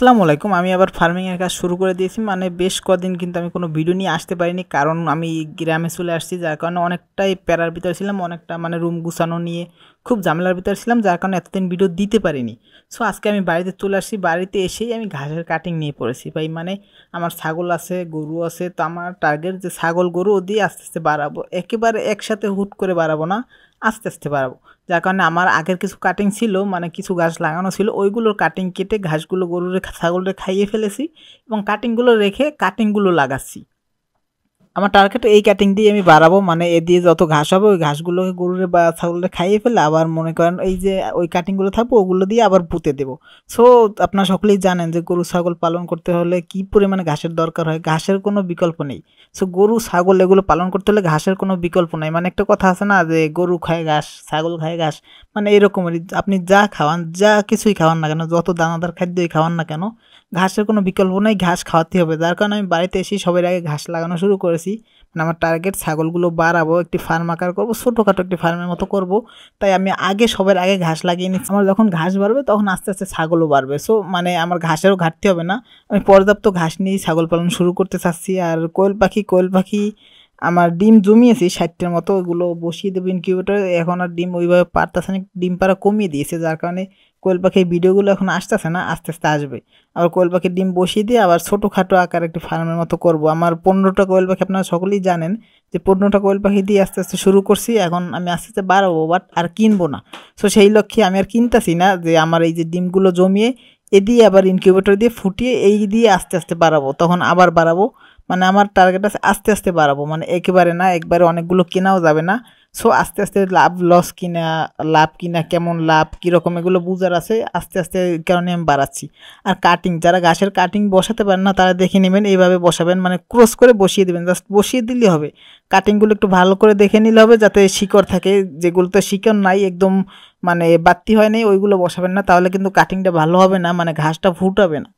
আসসালামু আলাইকুম। আমি আবার ফার্মিং এর কাজ শুরু করে দিয়েছি। মানে বেশ কদিন কিন্তু আমি কোনো ভিডিও নিয়ে আসতে পারিনি, কারণ আমি গ্রামে চলে আসছি, যার কারণে অনেকটাই প্যারার ভিতরে ছিলাম, অনেকটা মানে রুম গুছানো নিয়ে খুব ঝামেলার ভিতরে ছিলাম, যার কারণে এতদিন ভিডিও দিতে পারিনি। সো আজকে আমি বাড়িতে চলে আসছি, বাড়িতে এসেই আমি ঘাসের কাটিং নিয়ে পড়েছি ভাই। মানে আমার ছাগল আছে, গরু আছে, তো আমার টার্গেট যে ছাগল গরু ও দিয়ে আস্তে আস্তে বাড়াবো, একেবারে একসাথে হুট করে বাড়াবো না, আস্তে আস্তে বাড়াবো। যার কারণে আমার আগের কিছু কাটিং ছিল, মানে কিছু গাছ লাগানো ছিল, ওইগুলোর কাটিং কেটে ঘাসগুলো গরুরে ছাগলরে খাইয়ে ফেলেছি এবং কাটিংগুলো রেখে কাটিংগুলো লাগাচ্ছি। আমার টার্গেট এই কাটিং দিয়ে আমি বাড়াবো, মানে এ দিয়ে যত ঘাস হবে ওই ঘাসগুলোকে গরুরে বা ছাগলরে খাইয়ে ফেলে আবার মনে করেন এই যে ওই কাটিংগুলো থাকবে ওগুলো দিয়ে আবার পুঁতে দেবো। সো আপনারা সকলেই জানেন যে গরু ছাগল পালন করতে হলে কি পরিমাণে ঘাসের দরকার হয়, ঘাসের কোনো বিকল্প নেই। সো গরু ছাগল এগুলো পালন করতে হলে ঘাসের কোনো বিকল্প নাই। মানে একটা কথা আছে না যে গরু খায় ঘাস, ছাগল খায় ঘাস, মানে এরকমেরই আপনি যা খাওয়ান, যা কিছুই খাওয়ান না কেন, যত দানাদার খাদ্যই খাওয়ান না কেন, ঘাসের কোনো বিকল্প নেই, ঘাস খাওয়াতে হবে। যার কারণে আমি বাড়িতে এসেই সবার আগে ঘাস লাগানো শুরু করেছি। মানে আমার টার্গেট ছাগলগুলো বাড়াবো, একটি ফার্ম আকার করবো, ছোটোখাটো একটি ফার্মের মতো করব। তাই আমি আগে সবার আগে ঘাস লাগিয়ে নিচ্ছি। আমার যখন ঘাস বাড়বে তখন আস্তে আস্তে ছাগলও বাড়বে। সো মানে আমার ঘাসেরও ঘাটতি হবে না, আমি পর্যাপ্ত ঘাস নিয়েই ছাগল পালন শুরু করতে চাচ্ছি। আর কোয়েল পাখি আমার ডিম জমিয়েছি 60টার মতো, ওগুলো বসিয়ে দেবো ইনকিউবেটরে। এখন আর ডিম ওইভাবে পারতেছে না, ডিম পাড়া কমিয়ে দিয়েছে, যার কারণে কোয়েল পাখির ভিডিওগুলো এখন আসতেছে না, আস্তে আস্তে আসবে। আবার কোয়েল পাখির ডিম বসিয়ে দিয়ে আবার ছোটোখাটো আকার একটি ফার্মের মতো করব। আমার 15টা কোয়েল পাখি, আপনারা সকলেই জানেন যে 15টা কোয়েল পাখি দিয়ে আস্তে আস্তে শুরু করছি। এখন আমি আস্তে আস্তে বাড়াবো, বাট আর কিনবো না। সো সেই লক্ষ্যে আমি আর কিনতেছি না, যে আমার এই যে ডিমগুলো জমিয়ে এ দিয়ে আবার ইনকিউবেটর দিয়ে ফুটিয়ে এই দিয়ে আস্তে আস্তে বাড়াবো, তখন আবার বাড়াবো। মানে আমার টার্গেট আছে আস্তে আস্তে বাড়াবো, মানে একেবারে না, একবারে অনেকগুলো কেনাও যাবে না। সো আস্তে আস্তে লাভ কিনা কেমন লাভ কীরকম এগুলো বুঝার আছে, আস্তে আস্তে কারণে আমি বাড়াচ্ছি। আর কাটিং, যারা ঘাসের কাটিং বসাতে পারেন না তারা দেখে নেবেন, এইভাবে বসাবেন, মানে ক্রস করে বসিয়ে দেবেন, জাস্ট বসিয়ে দিলেই হবে। কাটিংগুলো একটু ভালো করে দেখে নিলে হবে, যাতে শিকড় থাকে, যেগুলোতে শিকড় নাই একদম মানে বাড়তি হয় নাই ওইগুলো বসাবেন না, তাহলে কিন্তু কাটিংটা ভালো হবে না, মানে ঘাসটা ফুটাবে না।